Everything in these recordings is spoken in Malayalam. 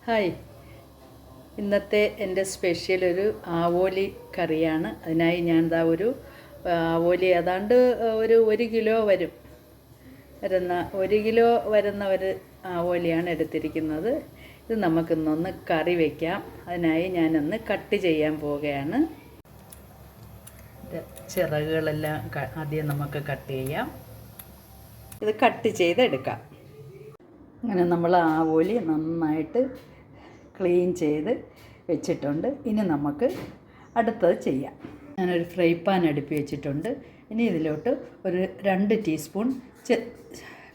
ഹായ്, ഇന്നത്തെ എൻ്റെ സ്പെഷ്യൽ ഒരു ആവോലി കറിയാണ്. അതിനായി ഞാൻ ഒരു ആവോലി ഏതാണ്ട് ഒരു കിലോ വരുന്ന 1 കിലോ വരുന്ന ഒരു ആവോലിയാണ് എടുത്തിരിക്കുന്നത്. ഇത് നമുക്കിന്നൊന്ന് കറി വയ്ക്കാം. അതിനായി ഞാനൊന്ന് കട്ട് ചെയ്യാൻ പോവുകയാണ്. ചിറകുകളെല്ലാം ആദ്യം നമുക്ക് കട്ട് ചെയ്യാം. ഇത് കട്ട് ചെയ്തെടുക്കാം. അങ്ങനെ നമ്മൾ ആവോലി നന്നായിട്ട് ക്ലീൻ ചെയ്ത് വെച്ചിട്ടുണ്ട്. ഇനി നമുക്ക് അടുത്തത് ചെയ്യാം. ഞാനൊരു ഫ്രൈ പാൻ അടുപ്പി വെച്ചിട്ടുണ്ട്. ഇനി ഇതിലോട്ട് ഒരു 2 ടീസ്പൂൺ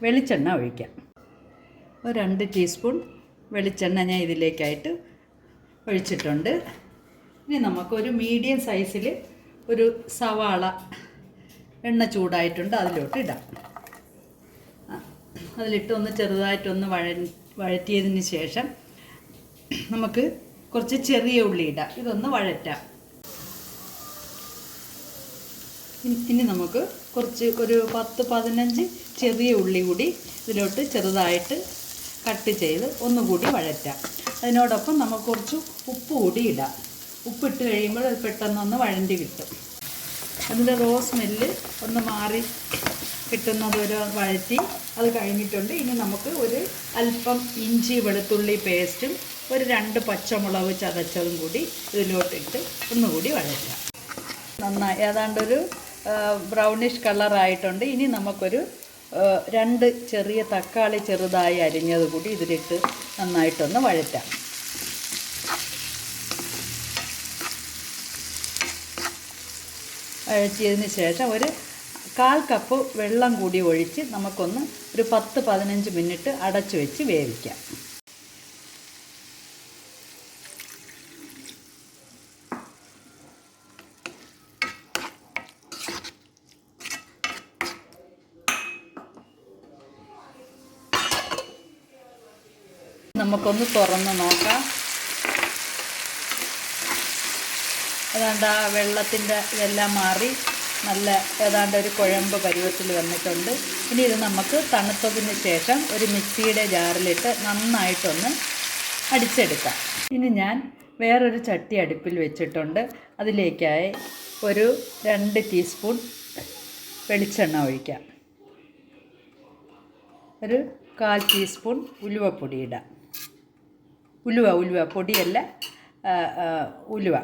വെളിച്ചെണ്ണ ഒഴിക്കാം. ഒരു 2 ടീസ്പൂൺ വെളിച്ചെണ്ണ ഞാൻ ഇതിലേക്കായിട്ട് ഒഴിച്ചിട്ടുണ്ട്. ഇനി നമുക്കൊരു മീഡിയം സൈസിൽ ഒരു സവാള എണ്ണ ചൂടായിട്ടുണ്ട്, അതിലോട്ട് ഇടാം. അതിലിട്ട് ഒന്ന് ചെറുതായിട്ടൊന്ന് വഴറ്റിയതിന് ശേഷം നമുക്ക് കുറച്ച് ചെറിയ ഉള്ളി ഇടാം. ഇതൊന്ന് വഴറ്റാം. ഇനി നമുക്ക് ഒരു 10-15 ചെറിയ ഉള്ളി കൂടി ഇതിലോട്ട് ചെറുതായിട്ട് കട്ട് ചെയ്ത് ഒന്നുകൂടി വഴറ്റാം. അതിനോടൊപ്പം നമുക്ക് കുറച്ച് ഉപ്പ് കൂടി ഇടാം. ഉപ്പിട്ട് കഴിയുമ്പോൾ അത് പെട്ടെന്നൊന്ന് വഴണ്ടി കിട്ടും. അതിൻ്റെ സ്മെല്ല് ഒന്ന് മാറി കിട്ടുന്നത് വരെ വഴറ്റി അത് കഴിഞ്ഞിട്ടുണ്ട്. ഇനി നമുക്ക് ഒരു അല്പം ഇഞ്ചി വെളുത്തുള്ളി പേസ്റ്റും ഒരു 2 പച്ചമുളക് ചതച്ചതും കൂടി ഇതിലോട്ടിട്ട് ഒന്നുകൂടി വഴറ്റാം. നന്നായി ഏതാണ്ടൊരു ബ്രൗണിഷ് കളറായിട്ടുണ്ട്. ഇനി നമുക്കൊരു 2 ചെറിയ തക്കാളി ചെറുതായി അരിഞ്ഞത് കൂടി ഇതിലിട്ട് നന്നായിട്ടൊന്ന് വഴറ്റാം. വഴറ്റിയതിന് ശേഷം ഒരു 1/4 കപ്പ് വെള്ളം കൂടി ഒഴിച്ച് നമുക്കൊന്ന് ഒരു 10-15 മിനിറ്റ് അടച്ചു വെച്ച് വേവിക്കാം. നമുക്കൊന്ന് തുറന്ന് നോക്കാം. ഏതാണ്ട് ആ വെള്ളത്തിൻ്റെ ഇതെല്ലാം മാറി നല്ല ഏതാണ്ട് ഒരു കുഴമ്പ് പരുവത്തിൽ വന്നിട്ടുണ്ട്. ഇനി ഇത് നമുക്ക് തണുത്തതിന് ശേഷം ഒരു മിക്സിയുടെ ജാറിലിട്ട് നന്നായിട്ടൊന്ന് അടിച്ചെടുക്കാം. ഇനി ഞാൻ വേറൊരു ചട്ടി അടുപ്പിൽ വെച്ചിട്ടുണ്ട്. അതിലേക്കായി ഒരു 2 ടീസ്പൂൺ വെളിച്ചെണ്ണ ഒഴിക്കാം. ഒരു 1/4 ടീസ്പൂൺ ഉലുവപ്പൊടി ഇടാം. ഉലുവ പൊടിയല്ല, ഉലുവ.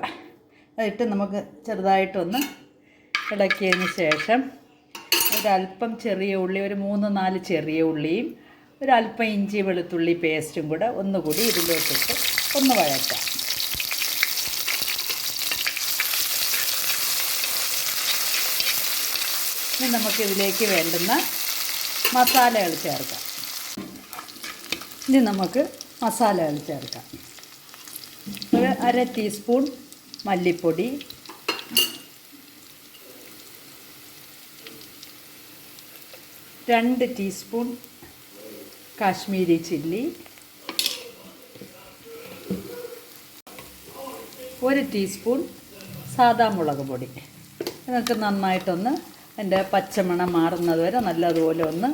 അതിട്ട് നമുക്ക് ചെറുതായിട്ടൊന്ന് ഇളക്കിയതിന് ശേഷം ഒരല്പം ചെറിയ ഉള്ളി, ഒരു 3-4 ചെറിയ ഉള്ളിയും ഒരല്പം ഇഞ്ചി വെളുത്തുള്ളി പേസ്റ്റും കൂടെ ഒന്നുകൂടി ഇതിലോട്ടിട്ട് ഒന്ന് വഴറ്റാം. ഇനി നമുക്കിതിലേക്ക് വേണ്ടുന്ന മസാലകൾ ചേർക്കാം. ഒരു 1/2 ടീസ്പൂൺ മല്ലിപ്പൊടി, 2 ടീസ്പൂൺ കാശ്മീരി ചില്ലി, 1 ടീസ്പൂൺ സാദാ മുളക് പൊടി. ഇതൊക്കെ നന്നായിട്ടൊന്ന് അതിൻ്റെ പച്ചമണം മാറുന്നത് വരെ നല്ലതുപോലെ ഒന്ന്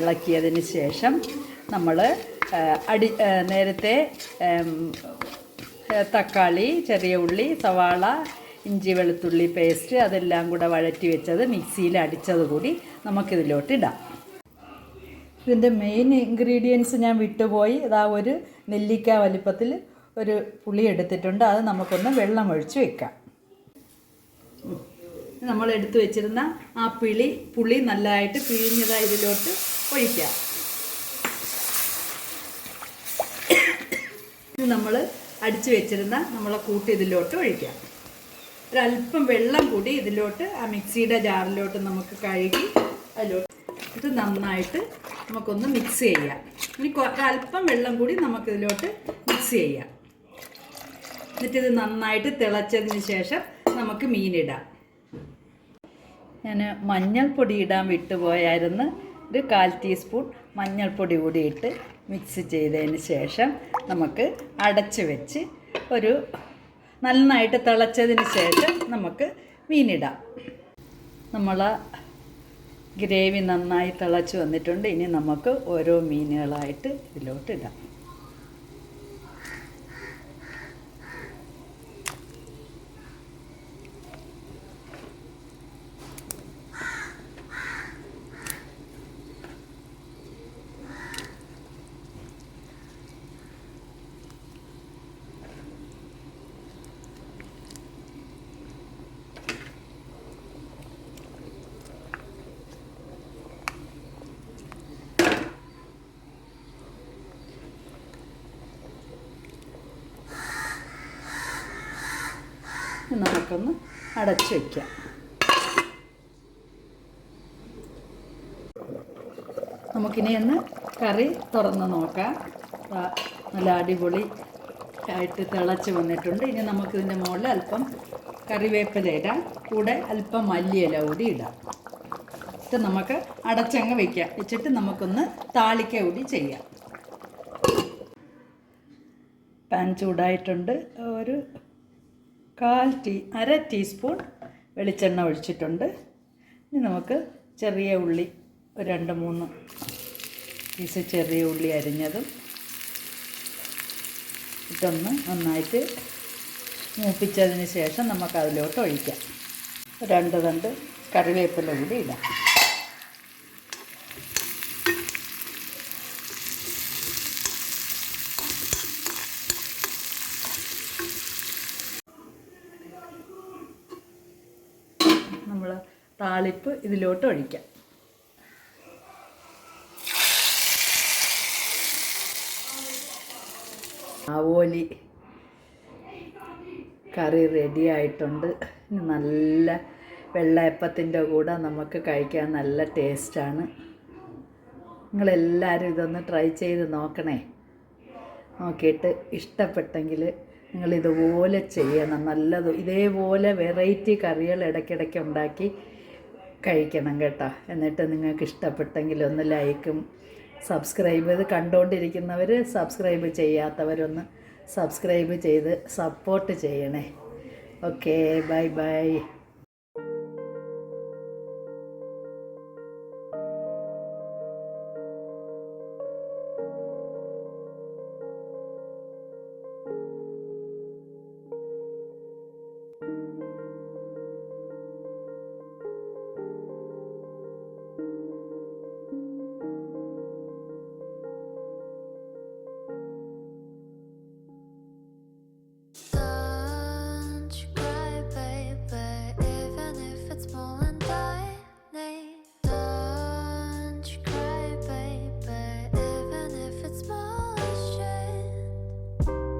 ഇളക്കിയതിന് ശേഷം നമ്മൾ നേരത്തെ തക്കാളി, ചെറിയ ഉള്ളി, സവാള, ഇഞ്ചി വെളുത്തുള്ളി പേസ്റ്റ് അതെല്ലാം കൂടെ വഴറ്റി വെച്ചത് മിക്സിയിൽ അടിച്ചത് കൂടി നമുക്കിതിലോട്ട് ഇടാം. ഇതിൻ്റെ മെയിൻ ഇൻഗ്രീഡിയൻസ് ഞാൻ വിട്ടുപോയി. ഇതാ ഒരു നെല്ലിക്ക വലിപ്പത്തിൽ ഒരു പുളി എടുത്തിട്ടുണ്ട്. അത് നമുക്കൊന്ന് വെള്ളം ഒഴിച്ച് വെക്കാം. നമ്മൾ എടുത്തു വെച്ചിരുന്ന ആ പുളി നല്ലതായിട്ട് പിഴിഞ്ഞതായി ഇതിലോട്ട് ഒഴിക്കാം. ഇത് നമ്മൾ അടിച്ചു വെച്ചിരുന്ന നമ്മളെ കൂട്ടി ഇതിലോട്ട് ഒഴിക്കാം. ഒരല്പം വെള്ളം കൂടി ഇതിലോട്ട് ആ മിക്സിയുടെ ജാറിലോട്ട് നമുക്ക് കഴുകി അതിലോട്ട് ഇത് നന്നായിട്ട് നമുക്കൊന്ന് മിക്സ് ചെയ്യാം. ഇനി ഒരല്പം വെള്ളം കൂടി നമുക്കിതിലോട്ട് മിക്സ് ചെയ്യാം. എന്നിട്ടിത് നന്നായിട്ട് തിളച്ചതിന് ശേഷം നമുക്ക് മീനിടാം. ഞാൻ മഞ്ഞൾപ്പൊടി ഇടാൻ വിട്ടുപോയായിരുന്നു. ഒരു 1/4 ടീസ്പൂൺ മഞ്ഞൾപ്പൊടി കൂടി ഇട്ട് മിക്സ് ചെയ്തതിന് ശേഷം നമുക്ക് അടച്ച് വെച്ച് ഒരു നന്നായിട്ട് തിളച്ചതിന് ശേഷം നമുക്ക് മീനിടാം. നമ്മൾ ഗ്രേവി നന്നായി തിളച്ച് വന്നിട്ടുണ്ട്. ഇനി നമുക്ക് ഓരോ മീനുകളായിട്ട് ഇതിലോട്ട് ഇടാം. നമുക്കൊന്ന് അടച്ച് വയ്ക്കാം. നമുക്കിനി ഒന്ന് കറി തുറന്ന് നോക്കാം. നല്ല അടിപൊളി ആയിട്ട് തിളച്ച് വന്നിട്ടുണ്ട്. ഇനി നമുക്കിതിൻ്റെ മുകളിൽ അല്പം കറിവേപ്പില ഇടാം, കൂടെ അല്പം മല്ലിയില കൂടി ഇടാം. ഇത് നമുക്ക് അടച്ചങ്ങ് വയ്ക്കാം. വെച്ചിട്ട് നമുക്കൊന്ന് താളിക്ക കൂടി ചെയ്യാം. പാൻ ചൂടായിട്ടുണ്ട്. ഒരു അര ടീസ്പൂൺ വെളിച്ചെണ്ണ ഒഴിച്ചിട്ടുണ്ട്. ഇനി നമുക്ക് ചെറിയ ഉള്ളി, ഒരു 2-3 പീസ് ചെറിയ ഉള്ളി അരിഞ്ഞതും ഇട്ടൊന്ന് നന്നായിട്ട് മൂപ്പിച്ചതിന് ശേഷം നമുക്കതിലോട്ട് ഒഴിക്കാം. 2 തണ്ട് കറിവേപ്പില കൂടി ഇടാം. നമ്മൾ താളിപ്പ് ഇതിലോട്ട് ഒഴിക്കാം. ആവോലി കറി റെഡി ആയിട്ടുണ്ട്. നല്ല വെള്ളയപ്പത്തിൻ്റെ കൂടെ നമുക്ക് കഴിക്കാൻ നല്ല ടേസ്റ്റാണ്. നിങ്ങളെല്ലാവരും ഇതൊന്ന് ട്രൈ ചെയ്ത് നോക്കണേ. നോക്കിയിട്ട് ഇഷ്ടപ്പെട്ടെങ്കിൽ നിങ്ങളിതുപോലെ ചെയ്യണം. ഇതേപോലെ വെറൈറ്റി കറികൾ ഇടയ്ക്കിടയ്ക്ക് ഉണ്ടാക്കി കഴിക്കണം കേട്ടോ. എന്നിട്ട് നിങ്ങൾക്ക് ഇഷ്ടപ്പെട്ടെങ്കിൽ ഒന്ന് ലൈക്കും സബ്സ്ക്രൈബ് ചെയ്ത് കണ്ടുകൊണ്ടിരിക്കുന്നവർ, സബ്സ്ക്രൈബ് ചെയ്യാത്തവരൊന്ന് സബ്സ്ക്രൈബ് ചെയ്ത് സപ്പോർട്ട് ചെയ്യണേ. Okay, bye bye. Don't cry, baby, even if it's more than strength.